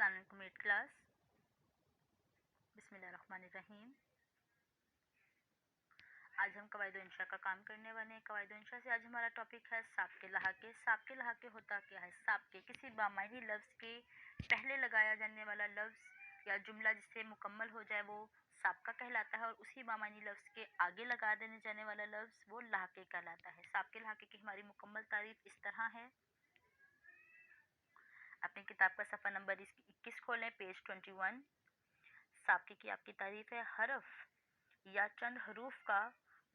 अस्सलाम वालेकुम eight class. बिस्मिल्लाहिर्रहमानिर्रहीम। आज हम कवायद इंशा का काम करने वाले हैं। कवायद इंशा से आज हमारा टॉपिक है साबके लहाके। साबके लहाके होता क्या है? साबके किसी बामानी लफ्ज़ के पहले लगाया जाने वाला लफ्ज़ या जुमला जिससे मुकम्मल हो जाए वो साबका कहलाता है, और उसी बामानी लफ्ज़ के आगे लगा देने जाने वाला लफ्ज़ वो लहाके कहलाता है। साबके लहाके की हमारी मुकम्मल तारीफ इस तरह है। अपनी किताब का सफ़ा नंबर 21 खोलें, पेज 21। साबके की आपकी तारीफ है, हरफ या चंद हरूफ का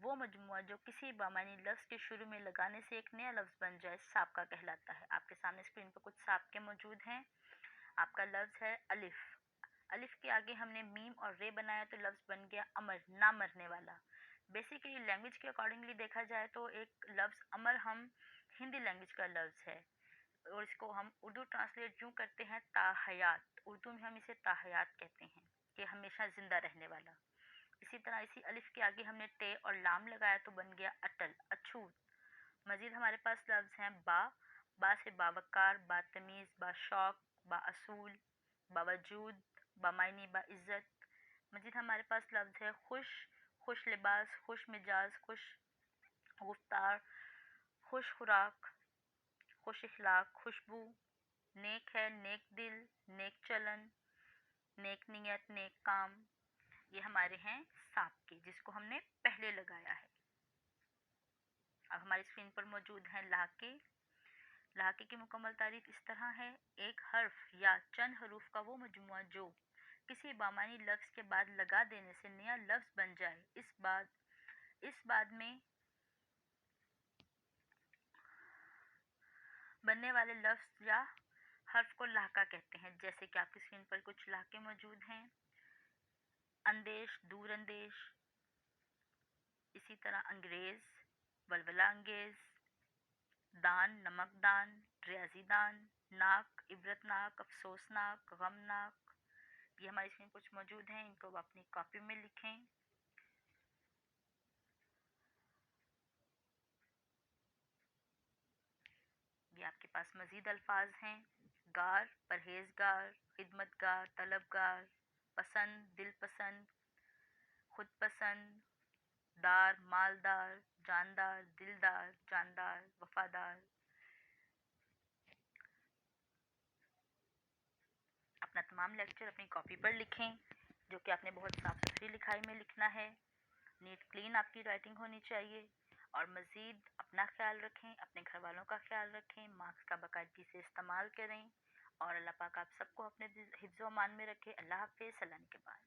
वो मजमुआ जो किसी बामानी लफ्ज़ के शुरू में लगाने से एक नया लफ्ज़ बन जाए साबका कहलाता है। आपके सामने स्क्रीन पर कुछ साबके मौजूद हैं। आपका लफ्ज़ है अलिफ। अलिफ के आगे हमने मीम और रे बनाया तो लफ्ज़ बन गया अमर, ना मरने वाला। बेसिकली लैंग्वेज के अकॉर्डिंगली देखा जाए तो एक लफ्ज़ अमर हम हिंदी लैंग्वेज का लफ्ज़ है, और इसको हम उर्दू ट्रांसलेट यूँ करते हैं ताहयात। उर्दू में हम इसे ताहयात कहते हैं कि हमेशा ज़िंदा रहने वाला। इसी तरह इसी अलिफ के आगे हमने टे और लाम लगाया तो बन गया अटल, अछूत। मज़ीद हमारे पास लफ्ज़ हैं बा। बा से बावकार, बातमीज़, बाशौक, बाअसूल, बावजूद, बामायनी, बाइज़्ज़त। मज़ीद हमारे पास लफ्ज़ है खुश, खुश लिबास, खुश मिजाज, खुश गुफ्तार, खुश खुराक, खुश इखलाक, खुशबू। नेक है, नेक दिल, नेक चलन, नेक नियत, नेक काम। ये हमारे हैं साबके जिसको हमने पहले लगाया है। अब हमारी स्क्रीन पर मौजूद हैं लहाके। लहाके की मुकम्मल तारीफ इस तरह है। एक हर्फ या चंद हरूफ का वो मजमुआ जो किसी बामानी लफ्ज़ के बाद लगा देने से नया लफ्ज़ बन जाए। इस बाद में बनने वाले लफ्ज़ या हर्फ को लहाका कहते हैं। जैसे कि आपकी स्क्रीन पर कुछ लहाके मौजूद हैं। अंदेश, दूर अंदेश। इसी तरह अंग्रेज़, वलवला अंगेज़, दान, नमकदान, रियाजी दान, नाक, इबरतनाक, अफसोसनाक, गमनाक। ये हमारी स्क्रीन कुछ मौजूद हैं, इनको आप अपनी कॉपी में लिखें। ये आपके पास मज़ीद अल्फाज हैं। गार, परहेजगार, खिदमतगार, तलबगार, पसंद, दिल पसंद, खुद पसंद, दार, मालदार, जानदार, दिलदार, जानदार, वफादार। अपना तमाम लेक्चर अपनी कॉपी पर लिखें, जो कि आपने बहुत साफ़ सुथरी लिखाई में लिखना है। नीट क्लीन आपकी राइटिंग होनी चाहिए। और मज़ीद अपना ख्याल रखें, अपने घर वालों का ख्याल रखें, मार्क्स का बाकायदगी से इस्तेमाल करें, और अल्लाह पाक आप सबको अपने हिफ्ज़ व अमान में रखे। अल्लाह हाफ़िज़। सलाम के बाद।